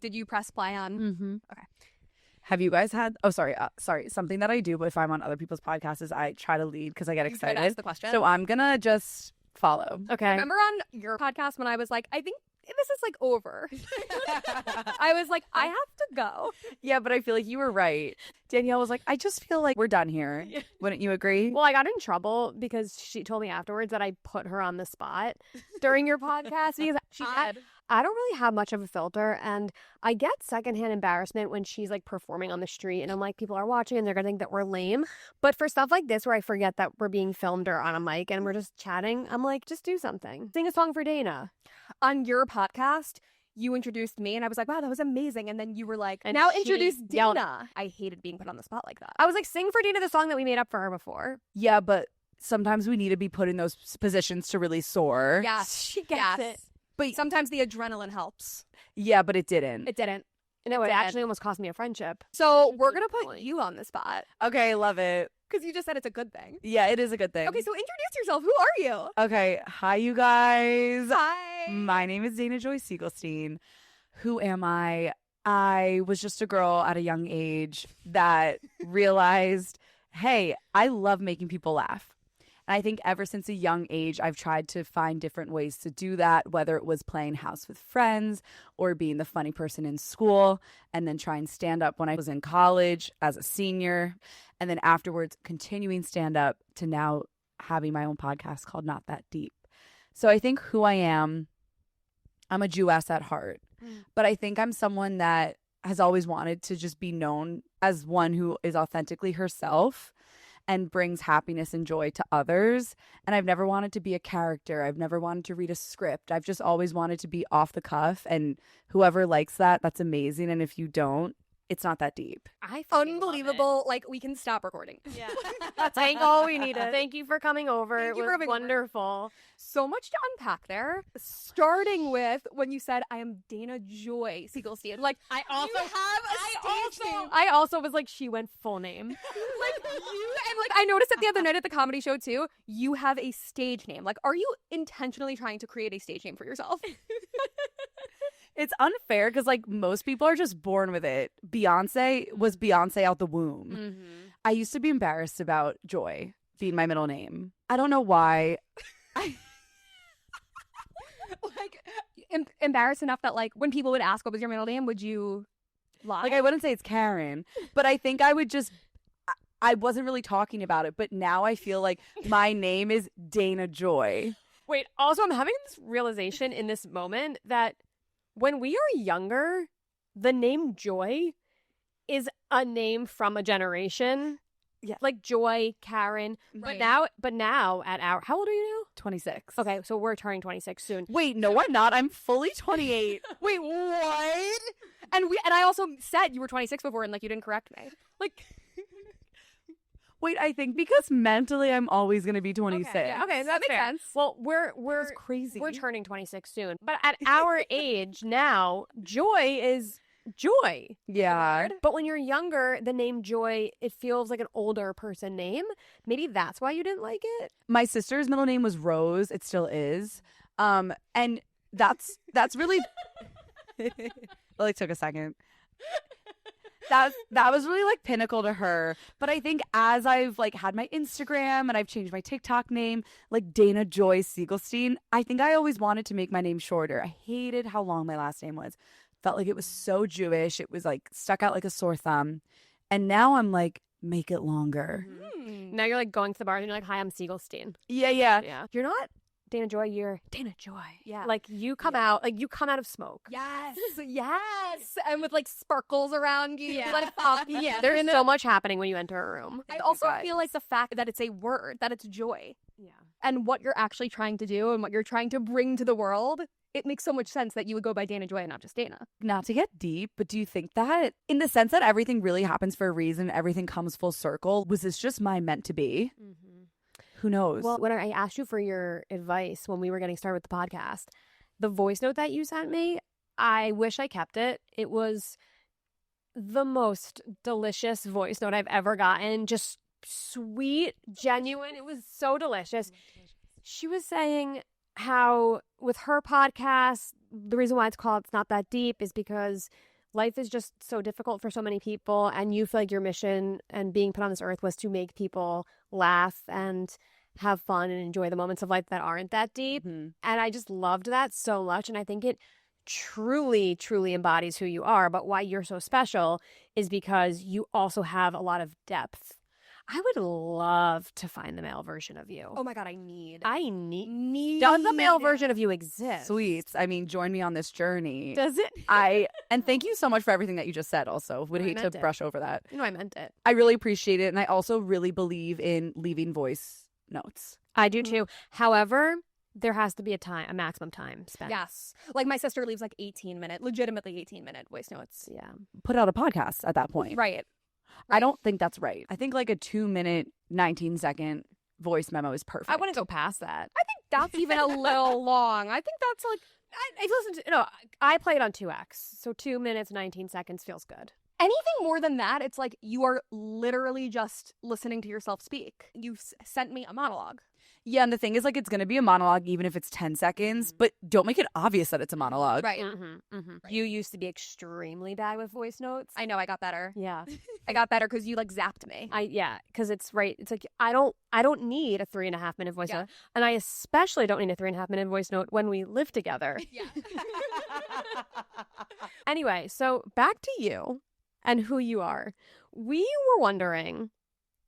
Did you press play on? Mm-hmm. Okay. Have you guys had? Oh, sorry. Something that I do if I'm on other people's podcasts is I try to lead because I get You try excited. to ask the question. So I'm gonna just follow. Okay. Remember on your podcast when I was like, I think this is like over. I was like, I have to go. Yeah, but I feel like you were right. Danielle was like, I just feel like we're done here. Wouldn't you agree? Well, I got in trouble because she told me afterwards that I put her on the spot during your podcast because I don't really have much of a filter, and I get secondhand embarrassment when she's like performing on the street and I'm like, people are watching and they're gonna think that we're lame. But for stuff like this where I forget that we're being filmed or on a mic and we're just chatting, I'm like, just do something. Sing a song for Dana. On your podcast, you introduced me and I was like, wow, that was amazing. And then you were like, And now she introduce yelled- Dana. I hated being put on the spot like that. I was like, sing for Dana the song that we made up for her before. Yeah, but sometimes we need to be put in those positions to really soar. Yes. She gets yes. it. But Sometimes the adrenaline helps. yeah, but it didn't. It didn't. No, it Dad. actually almost cost me a friendship. So we're going to put you on the spot Okay, love it. because you just said it's a good thing. Yeah, it is a good thing. Okay, so introduce yourself. Who are you? Okay, hi you guys. Hi. My name is Dana Joy Seigelstein. Who am I? I was just a girl at a young age that realized, hey, I love making people laugh. And I think ever since a young age, I've tried to find different ways to do that, whether it was playing house with friends or being the funny person in school, and then trying stand up when I was in college as a senior, and then afterwards continuing stand up to now having my own podcast called Not That Deep. So I think who I am, I'm a Jewess at heart, but I think I'm someone that has always wanted to just be known as one who is authentically herself and brings happiness and joy to others. And I've never wanted to be a character. I've never wanted to read a script. I've just always wanted to be off the cuff. And whoever likes that, that's amazing. And if you don't, it's not that deep. I fucking love it. Unbelievable. Like, we can stop recording. Yeah. That's all we needed. Thank you for coming over. Thank It you for was having over. wonderful. So much to unpack there. Starting with when you said, I am Dana Joy Seigelstein. Like, I you have a stage name. I also was like, she went full name. Like, you, and like, I noticed it the other night at the comedy show too. You have a stage name. Like, are you intentionally trying to create a stage name for yourself? It's unfair because, like, most people are just born with it. Beyonce was Beyonce out the womb. Mm-hmm. I used to be embarrassed about Joy being my middle name. I don't know why. Like, embarrassed enough that, like, when people would ask what was your middle name, would you lie? Like, I wouldn't say it's Karen, but I think I would just, I wasn't really talking about it, but now I feel like my name is Dana Joy. Wait, also, I'm having this realization in this moment that when we are younger, the name Joy is a name from a generation. Yeah. Like Joy, Karen. Right. But now at our, how old are you 26. now? Okay, so we're turning 26 soon. Wait, no, I'm not. I'm fully 28. Wait, what? And I also said you were 26 before, and like you didn't correct me. Like, Wait, I think because mentally I'm always going to be 26. yeah. Okay, That that's makes fair. sense. Well, we're It's crazy. we're turning 26 soon. But at our age now, Joy is Joy. Yeah. But when you're younger, the name Joy, it feels like an older person name. Maybe that's why you didn't like it. My sister's middle name was Rose. It still is. And that's really it like took a second. That was really like pinnacle to her. But I think as I've like had my Instagram and I've changed my TikTok name, like Dana Joy Seigelstein, I think I always wanted to make my name shorter. I hated how long my last name was. Felt like it was so Jewish. It was like stuck out like a sore thumb. And now I'm like, make it longer. Now you're like going to the bar and you're like, hi, I'm Seigelstein. Yeah, yeah. Yeah. You're not Dana Joy, you're Dana Joy. Yeah. Like you come out of smoke. yes, yes, and with like sparkles around you. Yeah. Let it pop. Yeah, There's so much happening when you enter a room. I also feel like the fact that it's a word, that it's joy, Yeah. and what you're actually trying to do and what you're trying to bring to the world, it makes so much sense that you would go by Dana Joy and not just Dana. Not to get deep, but do you think that in the sense that everything really happens for a reason, everything comes full circle, was this just my meant to be? Mm-hmm. Who knows? Well, when I asked you for your advice when we were getting started with the podcast, the voice note that you sent me, I wish I kept it. It was the most delicious voice note I've ever gotten. Just sweet, genuine. It was so delicious. She was saying how with her podcast, the reason why it's called It's Not That Deep is because life is just so difficult for so many people, and you feel like your mission and being put on this earth was to make people laugh and have fun and enjoy the moments of life that aren't that deep. Mhm. And I just loved that so much. And I think it truly, truly embodies who you are. But why you're so special is because you also have a lot of depth. I would love to find the male version of you. Oh my God, I need. Does the male version of you exist? Sweets. I mean, join me on this journey. Does it? And thank you so much for everything that you just said also. Would I hate to meant it. brush over that. You know, I meant it. I really appreciate it. And I also really believe in leaving voice notes. I do too. However, there has to be a maximum time spent. Yes. Like my sister leaves like legitimately 18-minute voice notes. Yeah. Put out a podcast at that point. Right. I don't think that's right. I think like a 2-minute, 19-second voice memo is perfect. I wouldn't go past that. I think that's even a little long. I think that's like I've listened to, I play it on 2x. So 2 minutes, 19 seconds feels good. anything more than that. It's like you are literally just listening to yourself speak. You sent me a monologue. Yeah, and the thing is, like, it's going to be a monologue even if it's 10 seconds, but don't make it obvious that it's a monologue. Right. Right. You used to be extremely bad with voice notes. I know. I got better. Yeah. I got better because you like zapped me. Because it's right. It's like I don't need a 3.5 minute voice Yeah. note, and I especially don't need a 3.5 minute voice note when we live together. Yeah. Anyway, so back to you and who you are. We were wondering.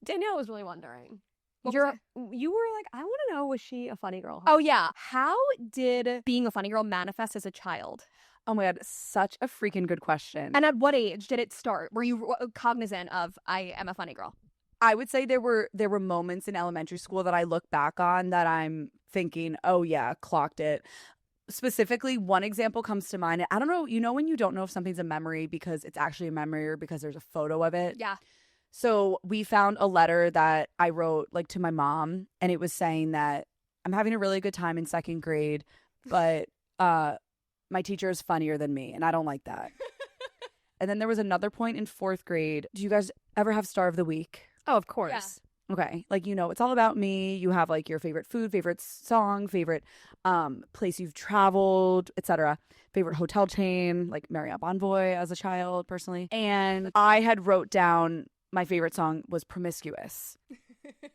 Danielle was really wondering. What was You were like, I want to know, was she a funny girl? Oh yeah. How did being a funny girl manifest as a child? Oh my God, such a freaking good question. And at what age did it start? Were you cognizant of I am a funny girl? I would say there were moments in elementary school that I look back on that I'm thinking, oh yeah, clocked it. Specifically, one example comes to mind. I don't know, when you don't know if something's a memory because it's actually a memory or because there's a photo of it? Yeah. So we found a letter that I wrote like to my mom, and it was saying that I'm having a really good time in second grade, but my teacher is funnier than me, and I don't like that. And then there was another point in fourth grade. Do you guys ever have Star of the Week? Oh, of course. Okay. Like, it's all about me. You have like your favorite food, favorite song, favorite place you've traveled, etc. Favorite hotel chain, like Marriott Bonvoy as a child, personally. And I had wrote down my favorite song was Promiscuous.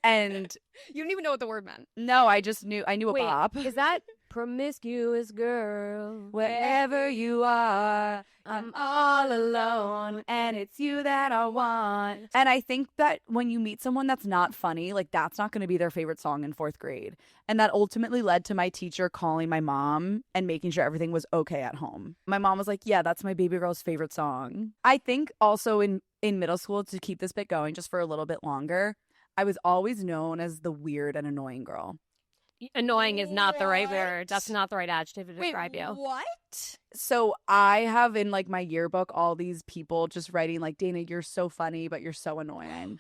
And You didn't even know what the word meant. no, I knew a Wait, bop. is that promiscuous girl? Wherever you are, I'm all alone, and it's you that I want. And I think that when you meet someone that's not funny, like that's not going to be their favorite song in fourth grade. And that ultimately led to my teacher calling my mom and making sure everything was okay at home. My mom was like, yeah, that's my baby girl's favorite song. I think also in middle school, to keep this bit going just for a little bit longer, I was always known as the weird and annoying girl. Annoying is not the right word. That's not the right adjective to describe you. What? So I have in like my yearbook all these people just writing like, Dana, you're so funny, but you're so annoying.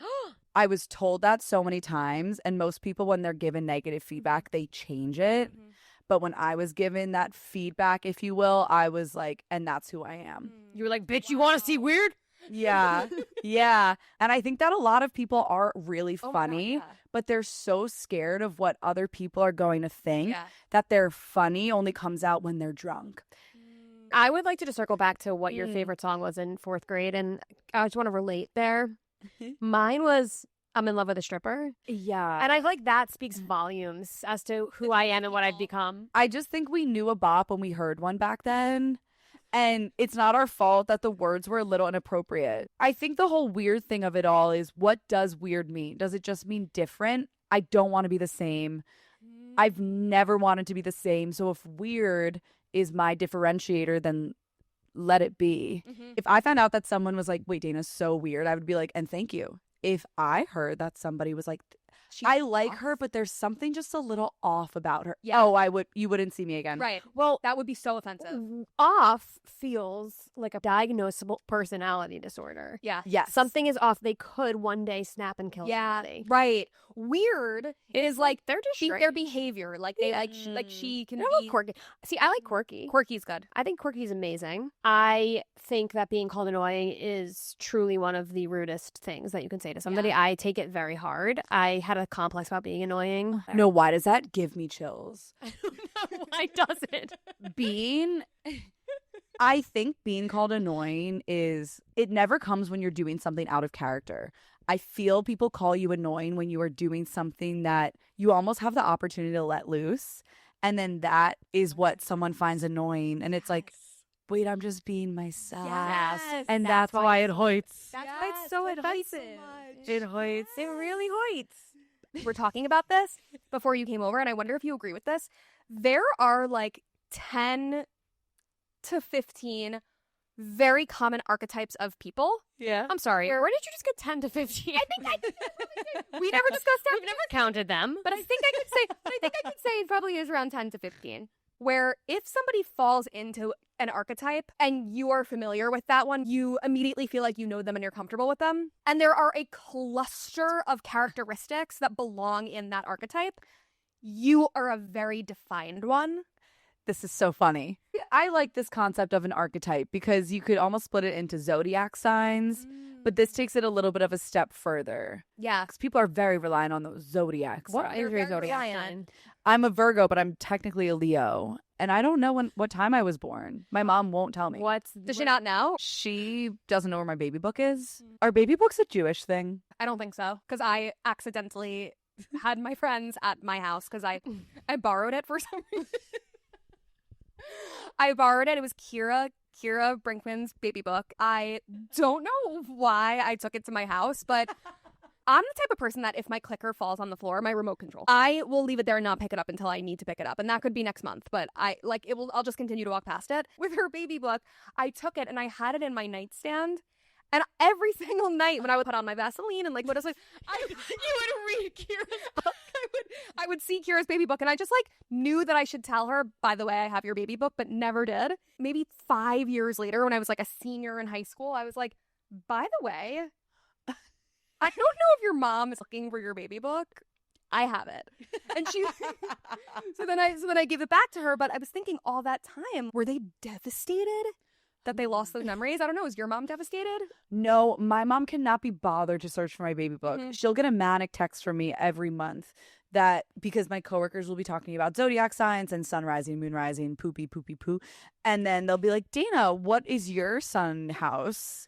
I was told that so many times, and most people, when they're given negative feedback, they change it. Mm-hmm. But when I was given that feedback, if you will, I was like, and that's who I am. You were like, bitch, you want to see weird? Yeah. Yeah. And I think that a lot of people are really Oh my God, funny, yeah. but they're so scared of what other people are going to think Yeah. that they're funny only comes out when they're drunk. I would like to just circle back to what your Mm. favorite song was in fourth grade, and I just want to relate there. Mine was I'm in Love with a Stripper. Yeah. And I feel like that speaks volumes as to who I am and what I've become. I just think we knew a bop when we heard one back then. And it's not our fault that the words were a little inappropriate. I think the whole weird thing of it all is, what does weird mean? Does it just mean different? I don't want to be the same. I've never wanted to be the same. So if weird is my differentiator, then let it be. Mm-hmm. If I found out that someone was like, wait, Dana's so weird, I would be like, and thank you. If I heard that somebody was like, I like her, but there's something just a little off about her. Yeah. Oh, you wouldn't see me again. Right. Well, That would be so offensive. off feels like a diagnosable personality disorder. Yeah. Yes. Something is off. They could one day snap and kill Yeah. somebody. Right. Weird is like They're just their strange. behavior. Like they like she can They're a little be quirky. See, I like quirky. Quirky's good. I think quirky is amazing. I think that being called annoying is truly one of the rudest things that you can say to somebody. I take it very hard. I had a complex about being annoying. No, why does that give me chills? Why does it? Being I think being called annoying it never comes when you're doing something out of character. I feel people call you annoying when you are doing something that you almost have the opportunity to let loose. And then that is what someone finds annoying. And it's like, wait, I'm just being myself. Yes. And that's why it hurts. That's why it's so offensive. It hurts. It really hurts. We're talking about this before you came over, and I wonder if you agree with this. There are like 10 to 15 very common archetypes of people. Yeah. I'm sorry. Where did you just get 10 to 15? We never discussed that. We've never counted them. But I think I could say it probably is around 10 to 15. Where if somebody falls into an archetype and you are familiar with that one, you immediately feel like you know them and you're comfortable with them. And there are a cluster of characteristics that belong in that archetype. You are a very defined one. This is so funny. I like this concept of an archetype because you could almost split it into zodiac signs, but this takes it a little bit of a step further. Yeah. Because people are very reliant on those zodiacs. What They're is your very zodiac reliant. sign? I'm a Virgo, but I'm technically a Leo. And I don't know what time I was born. My mom won't tell me. Does she not know? She doesn't know where my baby book is. Are baby books a Jewish thing? I don't think so. Because I accidentally had my friends at my house because I borrowed it for some reason. I borrowed it. It was Kira Brinkman's baby book. I don't know why I took it to my house, but I'm the type of person that if my clicker falls on the floor, my remote control, I will leave it there and not pick it up until I need to pick it up. And that could be next month, but I'll just continue to walk past it. With her baby book, I took it and I had it in my nightstand. And every single night when I would put on my Vaseline and like what else, like, you would read Kira's book. I would see Kira's baby book, and I just like knew that I should tell her, by the way, I have your baby book, but never did. Maybe 5 years later, when I was like a senior in high school, I was like, by the way, I don't know if your mom is looking for your baby book. I have it. And she so then I gave it back to her, but I was thinking all that time, were they devastated that they lost those memories? I don't know. Is your mom devastated? No, my mom cannot be bothered to search for my baby book. Mm-hmm. She'll get a manic text from me every month that because my coworkers will be talking about zodiac signs and sun rising, moon rising, poopy, poopy, poo. And then they'll be like, Dana, what is your sun house?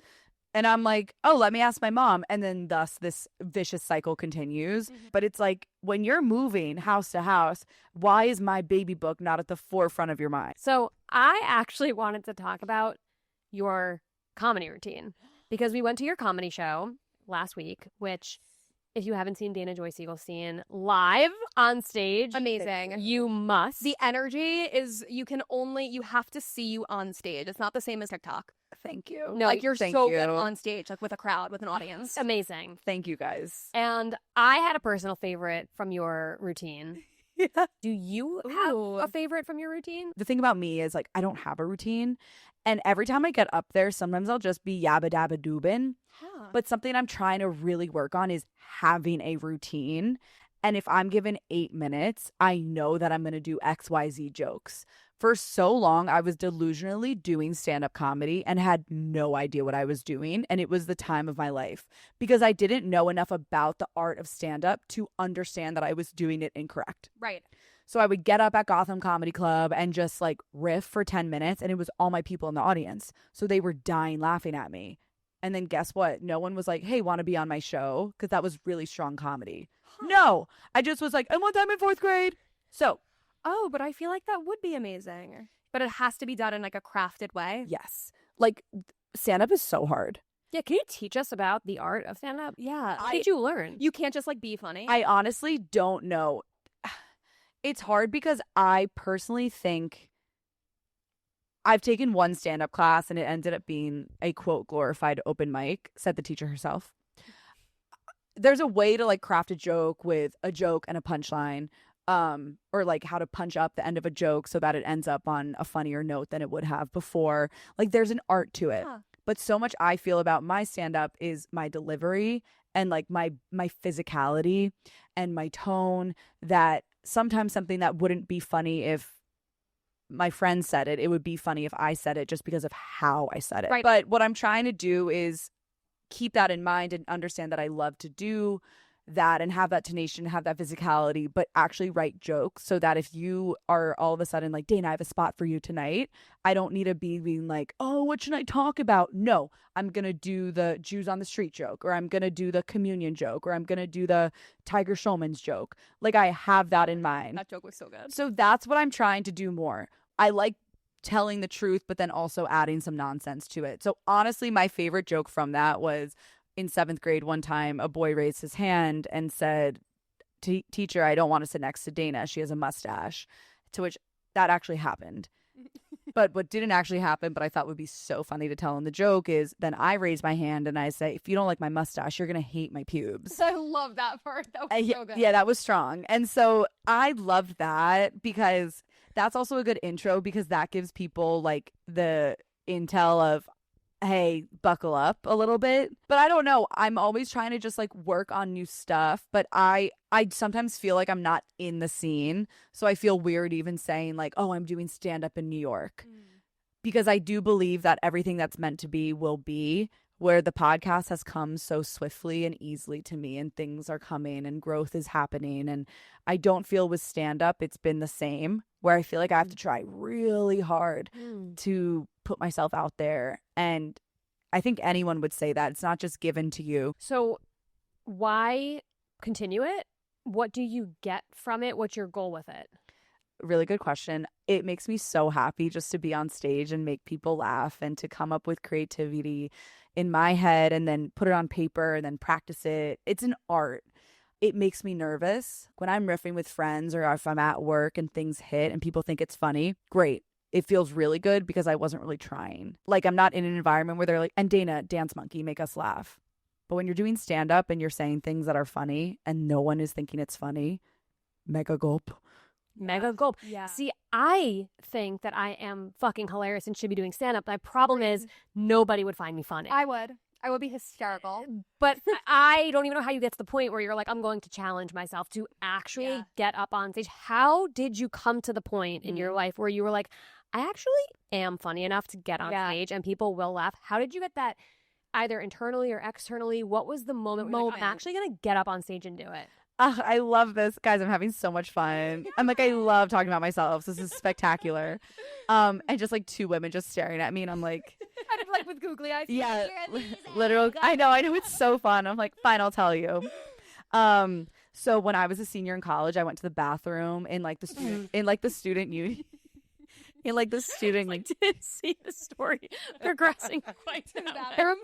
And I'm like, oh, let me ask my mom. And then thus this vicious cycle continues. Mm-hmm. But it's like when you're moving house to house, why is my baby book not at the forefront of your mind? So I actually wanted to talk about your comedy routine because we went to your comedy show last week, which if you haven't seen Dana Joy Seigelstein live on stage, Amazing. you must. The energy is you have to see you on stage. It's not the same as TikTok. Thank you. No, like you're thank so you. good on stage, like with a crowd, with an audience. Amazing. Thank you guys. And I had a personal favorite from your routine. Yeah. Do you have Ooh. a favorite from your routine? The thing about me is like I don't have a routine. And every time I get up there, sometimes I'll just be yabba dabba doobin. Huh. But something I'm trying to really work on is having a routine. And if I'm given 8 minutes, I know that I'm going to do XYZ jokes. For so long, I was delusionally doing stand-up comedy and had no idea what I was doing. And it was the time of my life because I didn't know enough about the art of stand-up to understand that I was doing it incorrect. Right. So I would get up at Gotham Comedy Club and just like riff for 10 minutes. And it was all my people in the audience. So they were dying laughing at me. And then guess what? No one was like, hey, want to be on my show? Because that was really strong comedy. No, I just was like, and one time in 4th grade. So, Oh, but I feel like that would be amazing. But it has to be done in like a crafted way. yes, like stand-up is so hard. Yeah, can you teach us about the art of stand-up? Yeah. What did you learn? You can't just like be funny. I honestly don't know. It's hard because I personally think I've taken one stand-up class and it ended up being a quote glorified open mic, said the teacher herself. There's a way to like craft a joke with a joke and a punchline, or like how to punch up the end of a joke so that it ends up on a funnier note than it would have before. Like there's an art to it. Huh. But so much I feel about my stand-up is my delivery and like my physicality and my tone, that sometimes something that wouldn't be funny if my friend said it, it would be funny if I said it just because of how I said it. Right. But what I'm trying to do is keep that in mind and understand that I love to do that and have that tenacious and have that physicality, but actually write jokes so that if you are all of a sudden like, Dana, I have a spot for you tonight, I don't need to be being like, oh, what should I talk about? No, I'm going to do the Jews on the street joke, or I'm going to do the communion joke, or I'm going to do the Tiger Showman's joke. Like, I have that in mind. That joke was so good. So that's what I'm trying to do more. I like telling the truth, but then also adding some nonsense to it. So honestly, my favorite joke from that was in 7th grade, one time a boy raised his hand and said, teacher, I don't want to sit next to Dana. She has a mustache. To which that actually happened. But what didn't actually happen, but I thought would be so funny to tell him the joke, is then I raise my hand and I say, if you don't like my mustache, you're going to hate my pubes. I love that part. That was so good. Yeah, that was strong. And so I loved that because that's also a good intro, because that gives people like the intel of, hey, buckle up a little bit. But I don't know. I'm always trying to just like work on new stuff. But I sometimes feel like I'm not in the scene. So I feel weird even saying like, oh, I'm doing stand up in New York. Because I do believe that everything that's meant to be will be, where the podcast has come so swiftly and easily to me, and things are coming and growth is happening. And I don't feel with stand up it's been the same, where I feel like I have to try really hard to put myself out there. And I think anyone would say that. It's not just given to you. So why continue it? What do you get from it? What's your goal with it? Really good question. It makes me so happy just to be on stage and make people laugh and to come up with creativity in my head and then put it on paper and then practice it. It's an art. It makes me nervous when I'm riffing with friends, or if I'm at work and things hit and people think it's funny. Great. It feels really good because I wasn't really trying. Like, I'm not in an environment where they're like, and Dana, dance monkey, make us laugh. But when you're doing stand up and you're saying things that are funny and no one is thinking it's funny, mega gulp. Mega gulp. Yeah. See, I think that I am fucking hilarious and should be doing stand-up. My problem is nobody would find me funny. I would be hysterical. But I don't even know how you get to the point where you're like, I'm going to challenge myself to actually get up on stage. How did you come to the point in your life where you were like, I actually am funny enough to get on stage and people will laugh? How did you get that, either internally or externally? What was the moment where you're like, I'm actually going to get up on stage and do it? I love this. Guys, I'm having so much fun. I'm like, I love talking about myself. This is spectacular. And just like two women just staring at me, and I'm like, Kind of like with googly eyes. yeah, literal. I know. It's so fun. I'm like, fine, I'll tell you. So when I was a senior in college, I went to the bathroom in like the student, student union. In like the student, I didn't see the story progressing quite to the bathroom.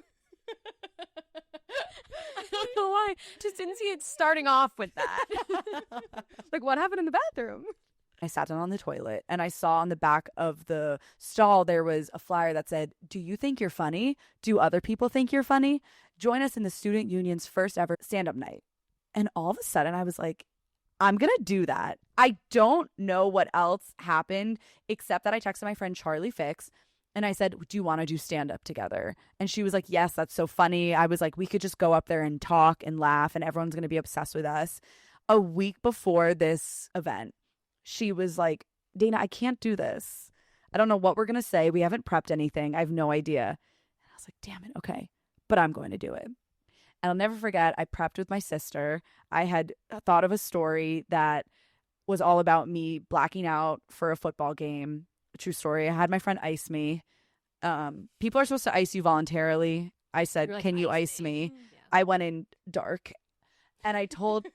I don't know why. Just didn't see it starting off with that. Like, what happened in the bathroom? I sat down on the toilet and I saw on the back of the stall there was a flyer that said, do you think you're funny? Do other people think you're funny? Join us in the student union's first ever stand-up night. And all of a sudden I was like, I'm going to do that. I don't know what else happened except that I texted my friend Charlie Fix and I said, do you want to do stand-up together? And she was like, yes, that's so funny. I was like, we could just go up there and talk and laugh and everyone's going to be obsessed with us. A week before this event, she was like, Dana, I can't do this. I don't know what we're going to say. We haven't prepped anything. I have no idea. And I was like, damn it. Okay. But I'm going to do it. And I'll never forget, I prepped with my sister. I had thought of a story that was all about me blacking out for a football game. A true story. I had my friend ice me. People are supposed to ice you voluntarily. I said, like, can you ice me? Yeah. I went in dark. And I told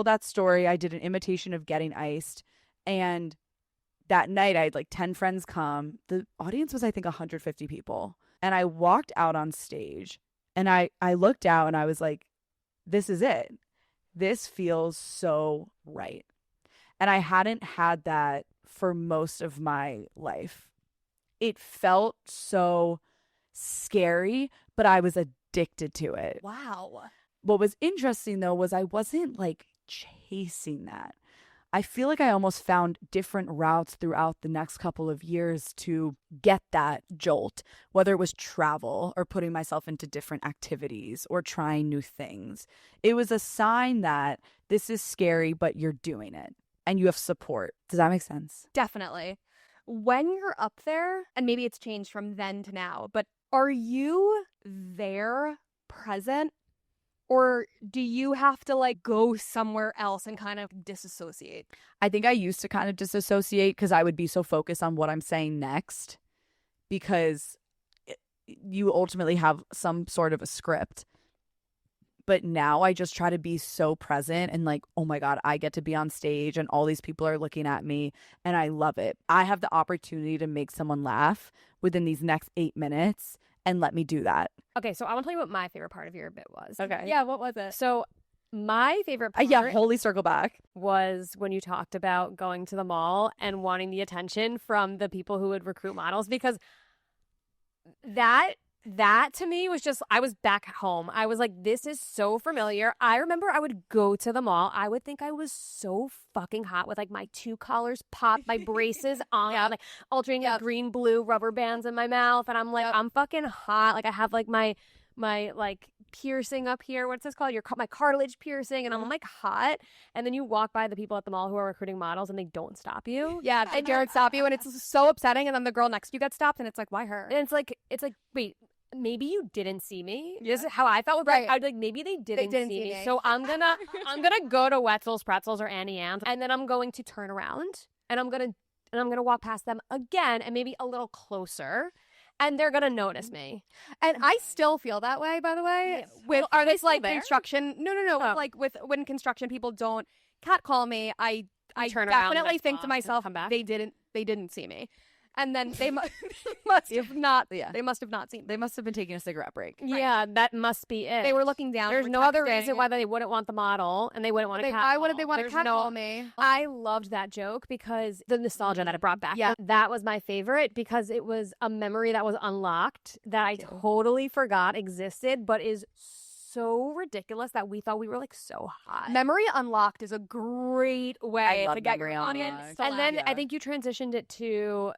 that story. I did an imitation of getting iced. And that night I had like 10 friends come. The audience was, I think, 150 people. And I walked out on stage and I looked out and I was like, this is it. This feels so right. And I hadn't had that for most of my life. It felt so scary, but I was addicted to it. Wow. What was interesting, though, was I wasn't like chasing that. I feel like I almost found different routes throughout the next couple of years to get that jolt, whether it was travel or putting myself into different activities or trying new things. It was a sign that this is scary, but you're doing it and you have support. Does that make sense? Definitely. When you're up there, and maybe it's changed from then to now, but are you there present? Or do you have to like go somewhere else and kind of disassociate? I think I used to kind of disassociate because I would be so focused on what I'm saying next, because you ultimately have some sort of a script. But now I just try to be so present and like, oh my God, I get to be on stage and all these people are looking at me and I love it. I have the opportunity to make someone laugh within these next 8 minutes, and let me do that. Okay, so I want to tell you what my favorite part of your bit was. Okay. Yeah, what was it? So my favorite part Yeah, wholly circle back. was when you talked about going to the mall and wanting the attention from the people who would recruit models, because that to me was just, I was back at home. I was like, this is so familiar. I remember I would go to the mall. I would think I was so fucking hot with like my 2 collars popped, my braces on, like alternating green, blue rubber bands in my mouth. And I'm like, I'm fucking hot. Like I have like my like piercing up here. What's this called? My cartilage piercing. And I'm like hot. And then you walk by the people at the mall who are recruiting models and they don't stop you. Yeah, they don't stop you, and it's so upsetting. And then the girl next to you gets stopped, and it's like, why her? And it's like, wait, maybe you didn't see me. This is how I felt. Right. I was like, maybe they didn't see me. So I'm gonna go to Wetzel's Pretzels or Annie Ann's, and then I'm going to turn around and I'm gonna walk past them again and maybe a little closer. And they're gonna notice me. And I still feel that way, by the way. With are they like there? construction. No. Oh. Like when construction people don't catcall me, I turn around definitely and think to myself, come back. they didn't see me. And then they must have not. Yeah. They must have not seen me. They must have been taking a cigarette break. Yeah, that must be it. They were looking down. There's were no other texting. reason why they wouldn't want the model and they wouldn't want to catcall. Why would they want to There's catcall me? I loved that joke because the nostalgia that it brought back. Yeah. That was my favorite because it was a memory that was unlocked that I totally forgot existed, but is so ridiculous that we thought we were like so hot. Memory unlocked is a great way love to get your memory audience unlocked. to And then Yeah. I think you transitioned it to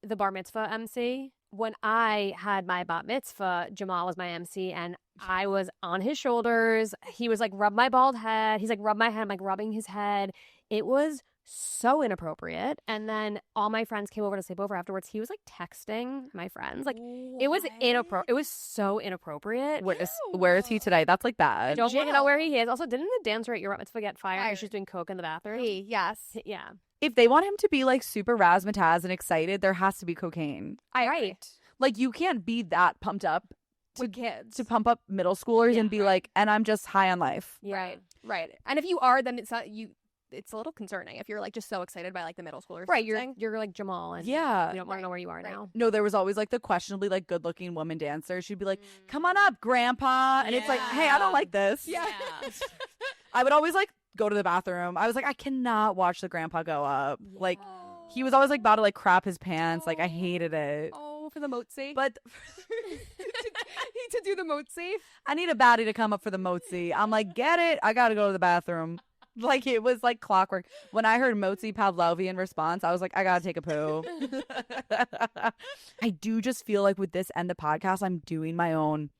the bar mitzvah MC. When I had my bat mitzvah, Jamal was my MC and I was on his shoulders. He was like, rub my bald head. He's like, rub my head. I'm like rubbing his head. It was so inappropriate. And then all my friends came over to sleep over afterwards. He was like texting my friends. Like it was inappropriate. It was so inappropriate. Where is he today? That's like I bad. don't want to know where he is. Also, didn't the dancer at your bat mitzvah get fired because she's doing coke in the bathroom? Yes. Yeah. If they want him to be like super razzmatazz and excited, there has to be cocaine. Right. Like you can't be that pumped up With kids. to pump up middle schoolers and be like, and I'm just high on life. Yeah. Right. And if you are, then it's not you. It's a little concerning if you're like just so excited by like the middle schoolers. Right. dancing. You're like Jamal. And Yeah. we don't want to know where you are now. No, there was always like the questionably like good looking woman dancer. She'd be like, come on up, grandpa. And it's like, hey, I don't like this. Yeah. I would always like go to the bathroom. I was like, I cannot watch the grandpa go up. Like he was always like about to like crap his pants. Like I hated it. Oh, for the motzi. But to do the motzi. I need a baddie to come up for the motzi. I'm like, get it? I gotta go to the bathroom. Like it was like clockwork. When I heard motzi Pavlovian response, I was like, I gotta take a poo. I do just feel like with this end of podcast, I'm doing my own.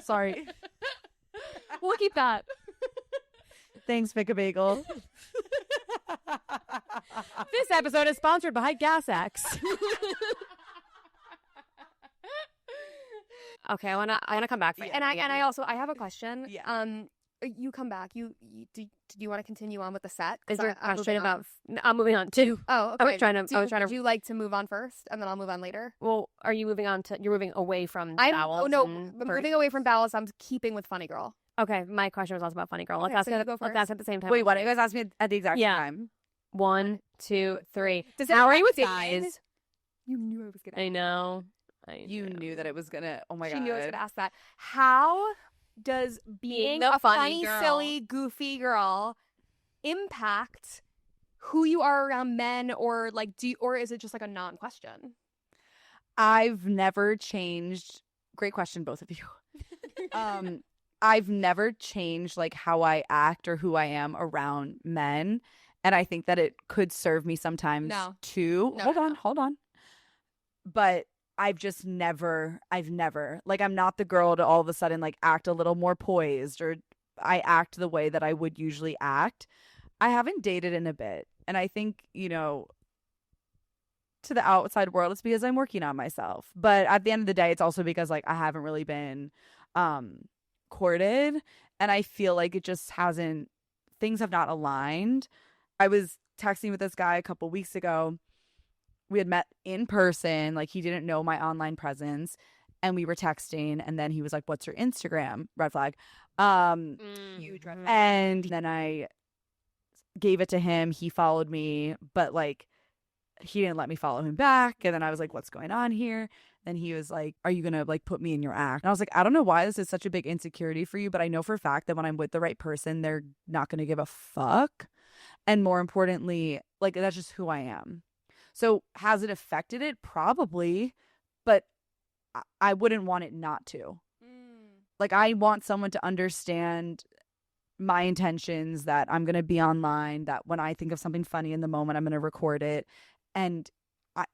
Sorry. We'll keep that. Thanks, Pick a Bagel. This episode is sponsored by Gas X. Okay, I wanna come back for you. And I also I have a question. Yeah. You come back. Do you want to continue on with the set? Is there a I'm question moving on. about? I'm moving on too. Oh, okay. I was trying to. Would you like to move on first, and then I'll move on later? Well, are you moving on to? You're moving away from I'm bowels. I'm moving away from bowels. I'm keeping with Funny Girl. Okay, my question was also about Funny Girl. Let's Okay, ask so you it. go Let's first. ask at the same time. Wait, why don't you guys ask me at the exact Yeah. time? 1, 2, 3. Does it How are you with date? guys? You knew I was gonna. I know. You knew that it was gonna. Oh my She god. knew I was gonna ask that. How does being the a funny funny, girl. silly, goofy girl impact who you are around men, or like or is it just like a non-question? I've never changed. Great question, both of you. I've never changed like how I act or who I am around men, and I think that it could serve me sometimes too. No, Hold on. But I've never like I'm not the girl to all of a sudden like act a little more poised or I act the way that I would usually act. I haven't dated in a bit, and I think, to the outside world it's because I'm working on myself. But at the end of the day, it's also because like I haven't really been recorded, and I feel like it just hasn't, things have not aligned. I was texting with this guy a couple weeks ago. We had met in person, like he didn't know my online presence, and we were texting, and then he was like, "What's your Instagram?" Red flag. Huge red flag. And then I gave it to him. He followed me, but like he didn't let me follow him back. And then I was like, "What's going on here?" Then he was like, "Are you gonna like put me in your act?" And I was like, "I don't know why this is such a big insecurity for you, but I know for a fact that when I'm with the right person, they're not gonna give a fuck. And more importantly, like that's just who I am." So has it affected it? Probably, but I wouldn't want it not to. Like I want someone to understand my intentions, that I'm going to be online, that when I think of something funny in the moment, I'm going to record it. And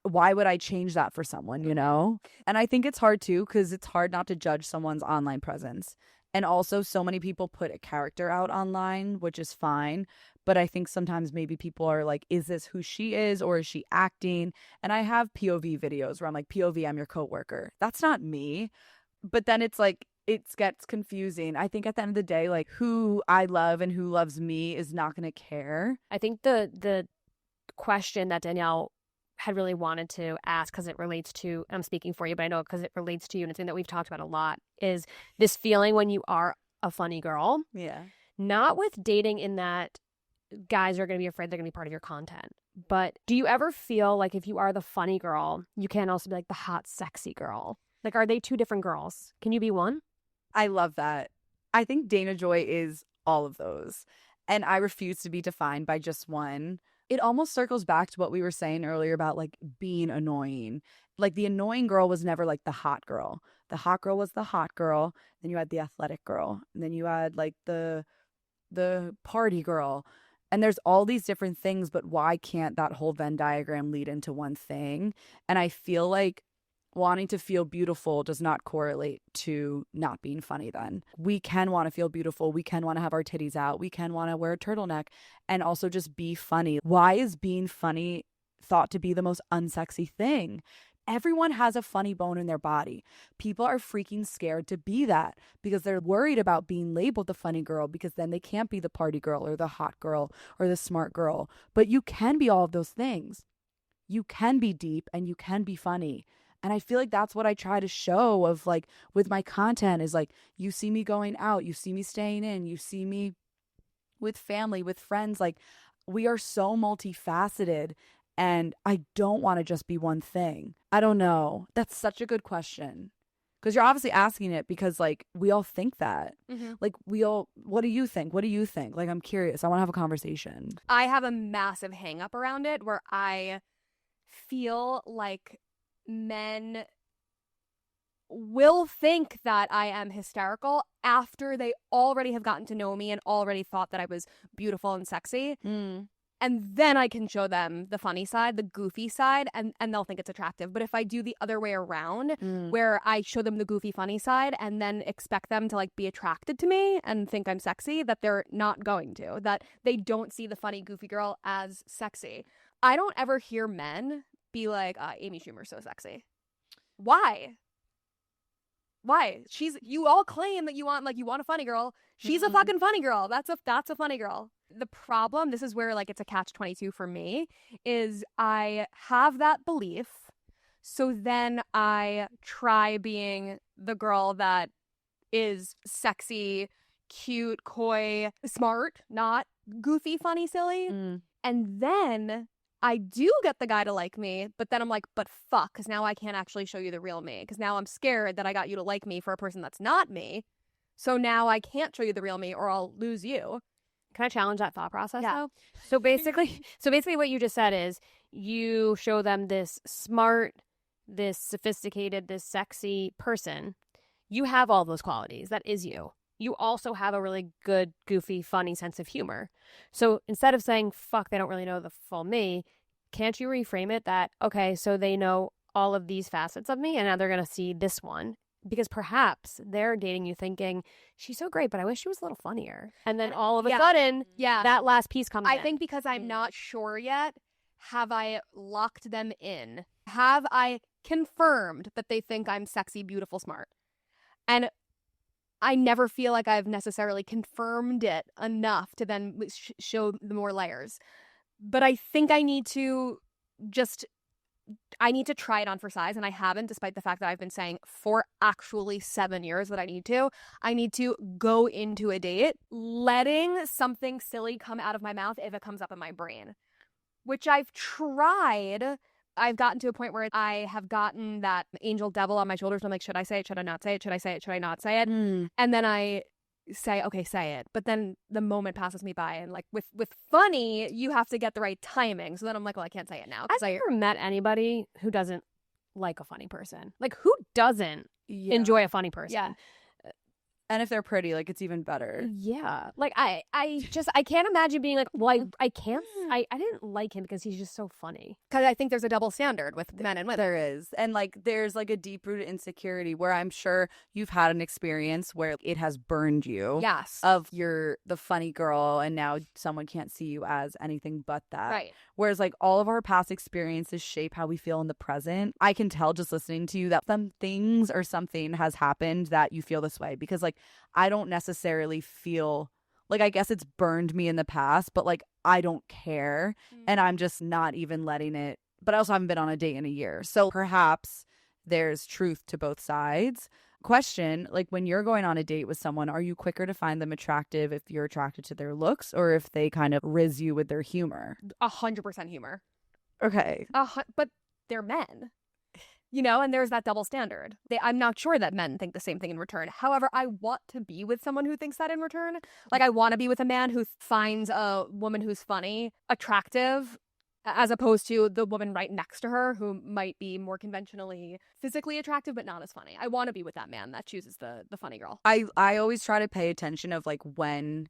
why would I change that for someone, you know? And I think it's hard too, because it's hard not to judge someone's online presence. And also so many people put a character out online, which is fine. But I think sometimes maybe people are like, is this who she is or is she acting? And I have POV videos where I'm like, POV, I'm your coworker. That's not me. But then it's like, it gets confusing. I think at the end of the day, like who I love and who loves me is not going to care. I think the question that Danielle had really wanted to ask, because it relates to, I'm speaking for you, but I know because it relates to you and it's something that we've talked about a lot, is this feeling when you are a funny girl. Yeah. Not with dating in that guys are going to be afraid they're going to be part of your content. But do you ever feel like if you are the funny girl, you can also be like the hot, sexy girl? Like, are they two different girls? Can you be one? I love that. I think Dana Joy is all of those. And I refuse to be defined by just one. It almost circles back to what we were saying earlier about like being annoying. Like the annoying girl was never like the hot girl. The hot girl was the hot girl. Then you had the athletic girl. And then you had like the party girl. And there's all these different things, but why can't that whole Venn diagram lead into one thing? And I feel like wanting to feel beautiful does not correlate to not being funny then. We can want to feel beautiful. We can want to have our titties out. We can want to wear a turtleneck and also just be funny. Why is being funny thought to be the most unsexy thing? Everyone has a funny bone in their body. People are freaking scared to be that because they're worried about being labeled the funny girl, because then they can't be the party girl or the hot girl or the smart girl. But you can be all of those things. You can be deep and you can be funny. And I feel like that's what I try to show of like with my content is like, you see me going out, you see me staying in, you see me with family, with friends. Like we are so multifaceted. And I don't want to just be one thing. I don't know. That's such a good question. Because you're obviously asking it because, like, we all think that. Mm-hmm. Like, what do you think? What do you think? Like, I'm curious. I want to have a conversation. I have a massive hang up around it where I feel like men will think that I am hysterical after they already have gotten to know me and already thought that I was beautiful and sexy. And then I can show them the funny side, the goofy side, and they'll think it's attractive. But if I do the other way around, where I show them the goofy, funny side and then expect them to like be attracted to me and think I'm sexy, that they're not going to. That they don't see the funny, goofy girl as sexy. I don't ever hear men be like, Amy Schumer's so sexy. Why? You all claim that you want a funny girl. She's a fucking funny girl. That's a funny girl. The problem, this is where like it's a catch-22 for me, is I have that belief. So then I try being the girl that is sexy, cute, coy, smart, not goofy, funny, silly. And then I do get the guy to like me, but then I'm like, but fuck, because now I can't actually show you the real me. Because now I'm scared that I got you to like me for a person that's not me. So now I can't show you the real me or I'll lose you. Can I challenge that thought process though? So basically what you just said is you show them this smart, this sophisticated, this sexy person. You have all those qualities. That is you. You also have a really good, goofy, funny sense of humor. So instead of saying, fuck, they don't really know the full me, can't you reframe it that, okay, so they know all of these facets of me and now they're going to see this one? Because perhaps they're dating you thinking, she's so great, but I wish she was a little funnier. And then all of a sudden, that last piece comes in. I think because I'm not sure yet, have I locked them in? Have I confirmed that they think I'm sexy, beautiful, smart? And I never feel like I've necessarily confirmed it enough to then show the more layers. But I think I need to try it on for size, and I haven't, despite the fact that I've been saying for actually 7 years that I need to. I need to go into a date letting something silly come out of my mouth if it comes up in my brain, which I've tried. I've gotten to a point where I have gotten that angel devil on my shoulders. And I'm like, should I say it? Should I not say it? Should I say it? Should I not say it? And then I say, okay, say it. But then the moment passes me by. And like with funny, you have to get the right timing. So then I'm like, well, I can't say it now. I've never met anybody who doesn't like a funny person. Like, who doesn't enjoy a funny person? Yeah. And if they're pretty, like, it's even better. Yeah. Like, I can't imagine being like, well, I didn't like him because he's just so funny. Because I think there's a double standard with men and women. There is. And, like, there's, like, a deep-rooted insecurity where I'm sure you've had an experience where it has burned you. Yes. Of you're the funny girl, and now someone can't see you as anything but that. Right. Whereas, like, all of our past experiences shape how we feel in the present. I can tell just listening to you that some things or something has happened that you feel this way. Because, like, I don't necessarily feel like, I guess it's burned me in the past, but like, I don't care. And I'm just not even letting it. But I also haven't been on a date in a year. So perhaps there's truth to both sides. Question, like, when you're going on a date with someone, are you quicker to find them attractive if you're attracted to their looks or if they kind of riz you with their humor? 100% humor. Okay. But they're men. You know, and there's that double standard. I'm not sure that men think the same thing in return. However, I want to be with someone who thinks that in return. Like, I want to be with a man who finds a woman who's funny, attractive, as opposed to the woman right next to her who might be more conventionally physically attractive but not as funny. I want to be with that man that chooses the funny girl. I always try to pay attention of, like, when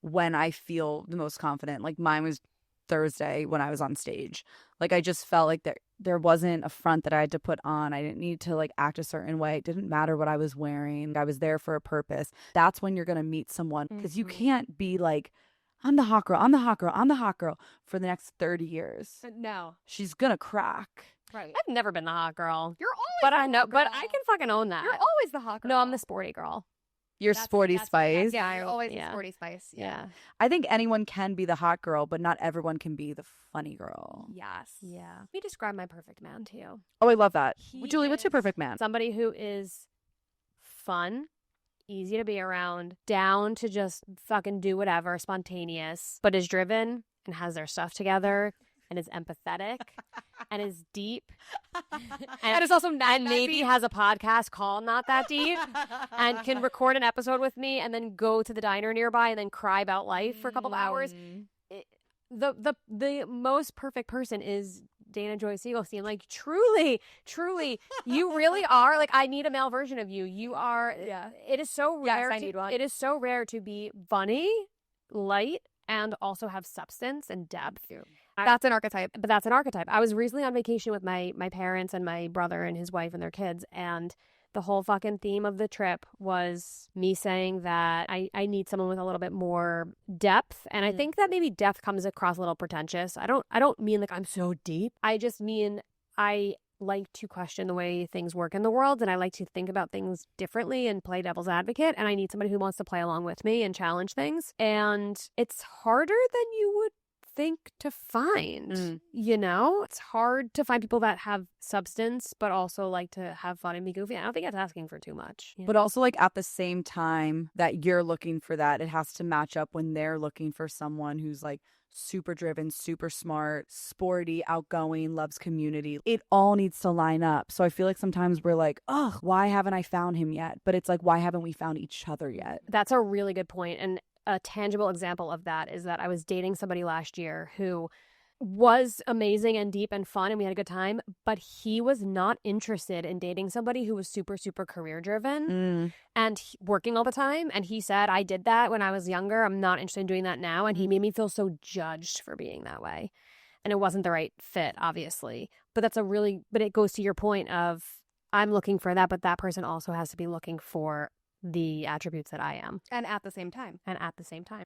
I feel the most confident. Like, mine was Thursday when I was on stage. Like, I just felt like there wasn't a front that I had to put on. I didn't need to, like, act a certain way. It didn't matter what I was wearing. I was there for a purpose. That's when you're going to meet someone, because you can't be like, I'm the hot girl, I'm the hot girl, I'm the hot girl for the next 30 years. No. She's going to crack. Right. I've never been the hot girl. You're always But the I know, hot girl. but I can fucking own that. You're always the hot girl. No, I'm the sporty girl. You're sporty spice. Yeah, you're always the sporty spice. Yeah. I think anyone can be the hot girl, but not everyone can be the funny girl. Yes. Yeah. Let me describe my perfect man to you. Oh, I love that. He Julie, what's your perfect man? Somebody who is fun, easy to be around, down to just fucking do whatever, spontaneous, but is driven and has their stuff together and is empathetic and is deep. And it's also not and maybe has a podcast called Not That Deep and can record an episode with me and then go to the diner nearby and then cry about life for a couple of hours. The most perfect person is Dana Joy Seigelstein. Like, truly, you really are. Like, I need a male version of you. You are. Yeah. It is so rare. Yes, I need one. It is so rare to be funny, light, and also have substance and depth. That's an archetype. But that's an archetype. I was recently on vacation with my parents and my brother and his wife and their kids, and the whole fucking theme of the trip was me saying that I need someone with a little bit more depth. And I think that maybe depth comes across a little pretentious. I don't mean like I'm so deep. I just mean I like to question the way things work in the world, and I like to think about things differently and play devil's advocate, and I need somebody who wants to play along with me and challenge things. And it's harder than you would think to find. You know, it's hard to find people that have substance but also like to have fun and be goofy. I don't think it's asking for too much. But also, like, at the same time that you're looking for that, it has to match up when they're looking for someone who's like super driven, super smart, sporty, outgoing, loves community. It all needs to line up. So I feel like sometimes we're like, oh, why haven't I found him yet? But it's like, why haven't we found each other yet? That's a really good point. And a tangible example of that is that I was dating somebody last year who was amazing and deep and fun, and we had a good time, but he was not interested in dating somebody who was super, super career driven and working all the time. And he said, I did that when I was younger. I'm not interested in doing that now. And he made me feel so judged for being that way. And it wasn't the right fit, obviously. But but it goes to your point of I'm looking for that, but that person also has to be looking for the attributes that I am. And at the same time. I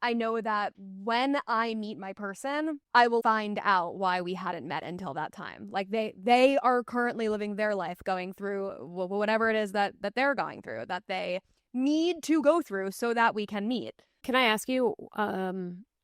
I know that when I meet my person, I will find out why we hadn't met until that time. Like, they are currently living their life, going through whatever it is that they're going through, that they need to go through so that we can meet. Can I ask you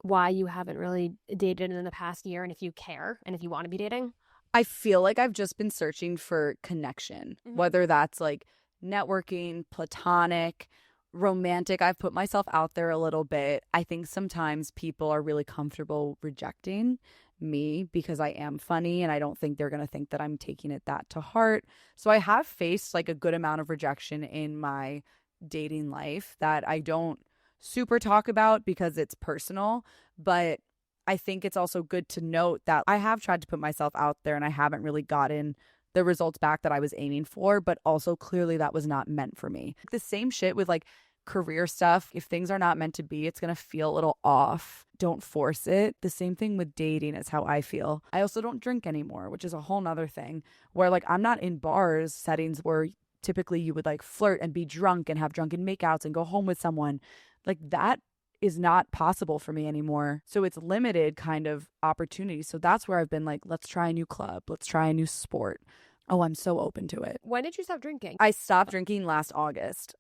why you haven't really dated in the past year, and if you care and if you want to be dating? I feel like I've just been searching for connection, whether that's like networking, platonic, romantic. I've put myself out there a little bit. I think sometimes people are really comfortable rejecting me because I am funny, and I don't think they're going to think that I'm taking it that to heart. So I have faced like a good amount of rejection in my dating life that I don't super talk about because it's personal, but I think it's also good to note that I have tried to put myself out there and I haven't really gotten the results back that I was aiming for, but also clearly that was not meant for me. The same shit with like career stuff. If things are not meant to be, it's going to feel a little off. Don't force it. The same thing with dating is how I feel. I also don't drink anymore, which is a whole nother thing where like I'm not in bars settings where typically you would like flirt and be drunk and have drunken makeouts and go home with someone. Like that is not possible for me anymore. So it's limited kind of opportunity. So that's where I've been like, let's try a new club. Let's try a new sport. Oh, I'm so open to it. When did you stop drinking? I stopped drinking last August.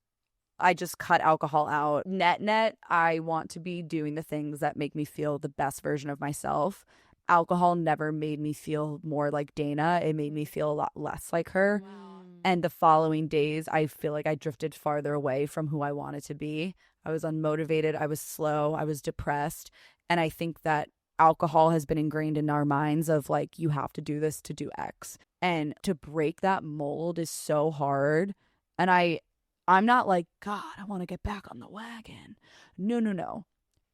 I just cut alcohol out. Net, I want to be doing the things that make me feel the best version of myself. Alcohol never made me feel more like Dana. It made me feel a lot less like her. Wow. And the following days, I feel like I drifted farther away from who I wanted to be. I was unmotivated. I was slow. I was depressed. And I think that alcohol has been ingrained in our minds of like, you have to do this to do X. And to break that mold is so hard. And I'm not like, God, I want to get back on the wagon. No.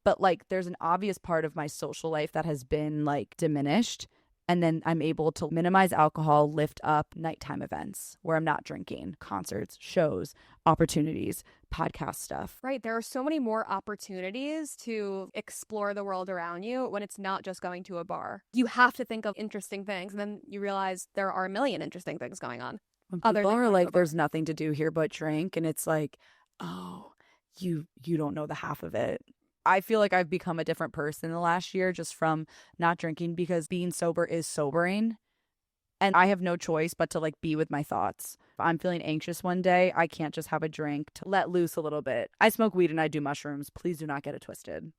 But like, there's an obvious part of my social life that has been like diminished. And then I'm able to minimize alcohol, lift up nighttime events where I'm not drinking, concerts, shows, opportunities, podcast stuff. Right. There are so many more opportunities to explore the world around you when it's not just going to a bar. You have to think of interesting things, and then you realize there are a million interesting things going on. When Other people than are going to a like, bar. there's nothing to do here but drink. And it's like, oh, you don't know the half of it. I feel like I've become a different person in the last year just from not drinking, because being sober is sobering. And I have no choice but to like be with my thoughts. If I'm feeling anxious one day, I can't just have a drink to let loose a little bit. I smoke weed and I do mushrooms. Please do not get it twisted.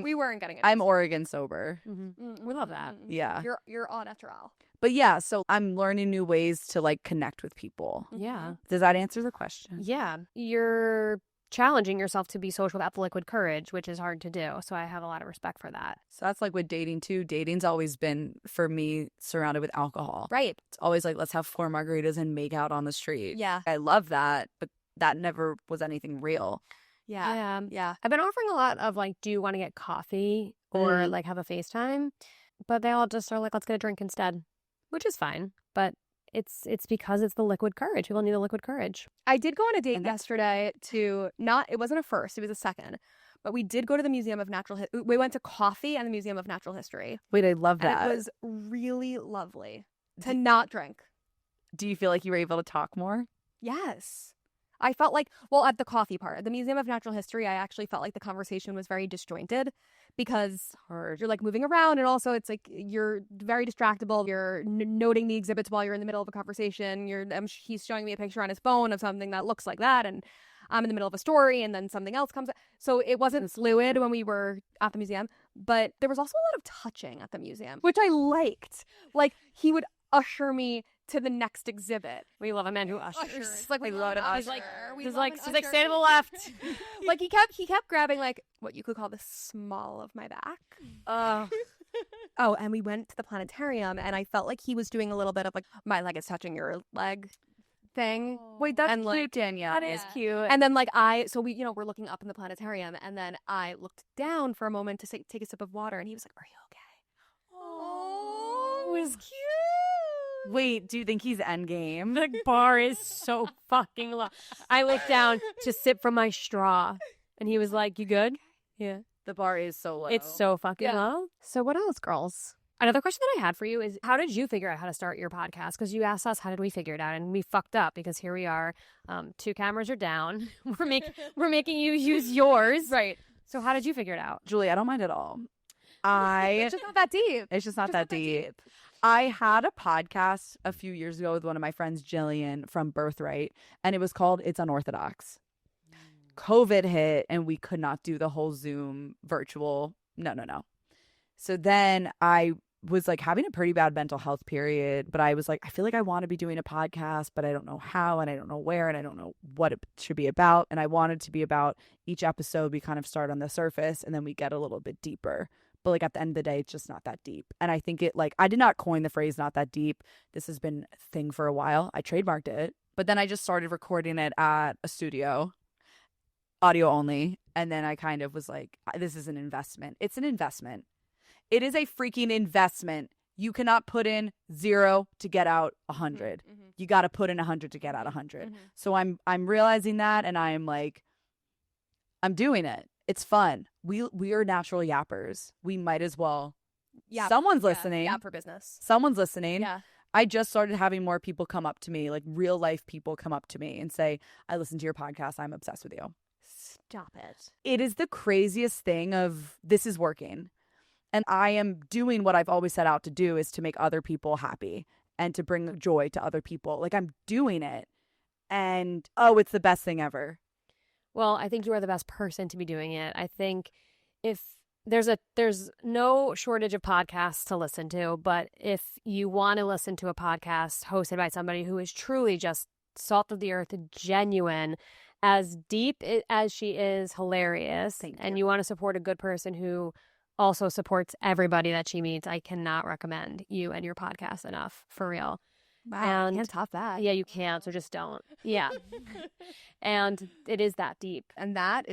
We weren't getting it. I'm Oregon sober. Mm-hmm. We love that. Yeah. You're on after all. But yeah, so I'm learning new ways to like connect with people. Yeah. Does that answer the question? Yeah. You're challenging yourself to be social without the liquid courage, which is hard to do. So I have a lot of respect for that. So that's like with dating too. Dating's always been, for me, surrounded with alcohol. Right. It's always like, let's have 4 margaritas and make out on the street. Yeah. I love that, but that never was anything real. Yeah. Yeah. I've been offering a lot of like, do you want to get coffee or like have a FaceTime? But they all just are like, let's get a drink instead, which is fine. But it's because it's the liquid courage. People need the liquid courage. I did go on a date yesterday to it wasn't a first, it was a second. But we did go to the Museum of Natural History. We went to coffee and the Museum of Natural History. Wait, I love that. And it was really lovely to not drink. Do you feel like you were able to talk more? Yes. I felt like, well, at the coffee part, at the Museum of Natural History, I actually felt like the conversation was very disjointed because you're like moving around, and also it's like you're very distractible. You're noting the exhibits while you're in the middle of a conversation. He's showing me a picture on his phone of something that looks like that, and I'm in the middle of a story, and then something else comes up. So it wasn't fluid when we were at the museum, but there was also a lot of touching at the museum, which I liked. Like, he would usher me to the next exhibit. We love a man who ushers. Like, we love an usher. He's like stay to the left. Like, he kept grabbing like what you could call the small of my back. Oh, and we went to the planetarium, and I felt like he was doing a little bit of like, my leg is touching your leg thing. Wait, that's and, cute, like, Danielle. That is cute. And then like we're looking up in the planetarium, and then I looked down for a moment to take a sip of water, and he was like, "Are you okay?" Oh, it was cute. Wait, do you think he's endgame? The bar is so fucking low. I looked down to sip from my straw, and he was like, "You good?" Yeah. The bar is so low. It's so fucking low. So what else, girls? Another question that I had for you is, how did you figure out how to start your podcast? Because you asked us, how did we figure it out? And we fucked up because here we are. 2 cameras are down. We're making you use yours. Right. So how did you figure it out? Julie, I don't mind at all. It's just not that deep. It's just not that deep. I had a podcast a few years ago with one of my friends, Jillian from Birthright, and it was called It's Unorthodox. COVID hit and we could not do the whole Zoom virtual. No. So then I was like having a pretty bad mental health period, but I was like, I feel like I want to be doing a podcast, but I don't know how and I don't know where and I don't know what it should be about. And I wanted to be about each episode. We kind of start on the surface and then we get a little bit deeper. But like at the end of the day, it's just not that deep. And I think it like I did not coin the phrase not that deep. This has been a thing for a while. I trademarked it, but then I just started recording it at a studio, audio only. And then I kind of was like, this is an investment. It's an investment. It is a freaking investment. You cannot put in 0 to get out 100. Mm-hmm. You got to put in 100 to get out 100. Mm-hmm. So I'm realizing that, and I'm like, I'm doing it. It's fun. We are natural yappers. We might as well. Yeah. Someone's listening. Yap for business. Someone's listening. Yeah. I just started having more people come up to me, like real life people come up to me and say, I listen to your podcast. I'm obsessed with you. Stop it. It is the craziest thing of this is working. And I am doing what I've always set out to do, is to make other people happy and to bring joy to other people. Like I'm doing it. And it's the best thing ever. Well, I think you are the best person to be doing it. I think if there's no shortage of podcasts to listen to, but if you want to listen to a podcast hosted by somebody who is truly just salt of the earth, genuine, as deep as she is hilarious, and you want to support a good person who also supports everybody that she meets, I cannot recommend you and your podcast enough, for real. Wow, and can't top that. Yeah, you can't, so just don't. Yeah. And it is that deep. And that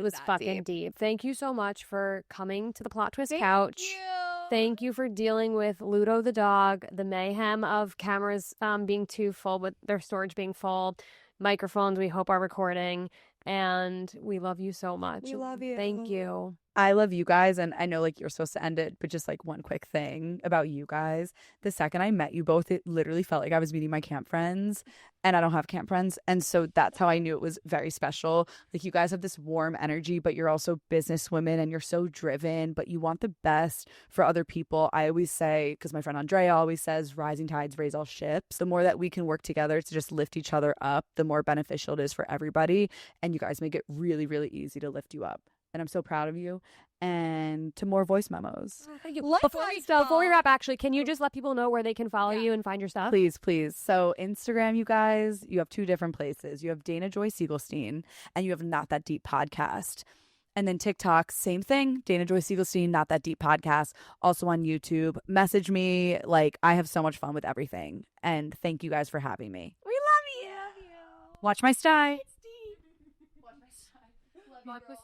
was fucking deep. Thank you so much for coming to the Plot Twist Couch. Thank you for dealing with Ludo the dog, the mayhem of cameras being too full, with their storage being full, microphones we hope are recording, and we love you so much. We love you. Thank you. I love you guys, and I know like you're supposed to end it, but just like one quick thing about you guys. The second I met you both, it literally felt like I was meeting my camp friends, and I don't have camp friends, and so that's how I knew it was very special. Like you guys have this warm energy, but you're also business women, and you're so driven, but you want the best for other people. I always say, because my friend Andrea always says, rising tides raise all ships. The more that we can work together to just lift each other up, the more beneficial it is for everybody, and you guys make it really, really easy to lift you up. And I'm so proud of you. And to more voice memos. Oh, thank you. Before we wrap, actually, can you just let people know where they can follow you and find your stuff? Please. So Instagram, you guys, you have 2 different places. You have Dana Joy Seigelstein, and you have Not That Deep Podcast. And then TikTok, same thing. Dana Joy Seigelstein, Not That Deep Podcast. Also on YouTube. Message me. Like, I have so much fun with everything. And thank you guys for having me. We love you. Watch my sty. It's deep. Watch my sty. Watch my sty.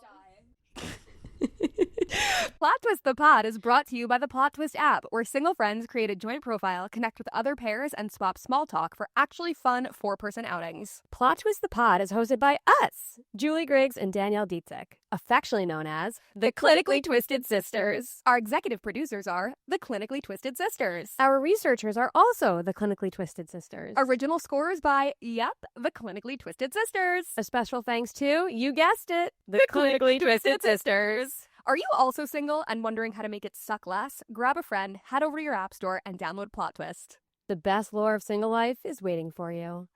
Plot Twist the Pod is brought to you by the Plot Twist app, where single friends create a joint profile, connect with other pairs, and swap small talk for actually fun 4-person outings. Plot Twist the Pod is hosted by us, Julie Griggs and Danielle Dietzek, affectionately known as the Clinically Twisted Sisters. Our executive producers are the Clinically Twisted Sisters. Our researchers are also the Clinically Twisted Sisters. Original scores by, the Clinically Twisted Sisters. A special thanks to, you guessed it, the Clinically Twisted Sisters. Are you also single and wondering how to make it suck less? Grab a friend, head over to your app store, and download Plot Twist. The best lore of single life is waiting for you.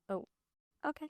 Oh, okay.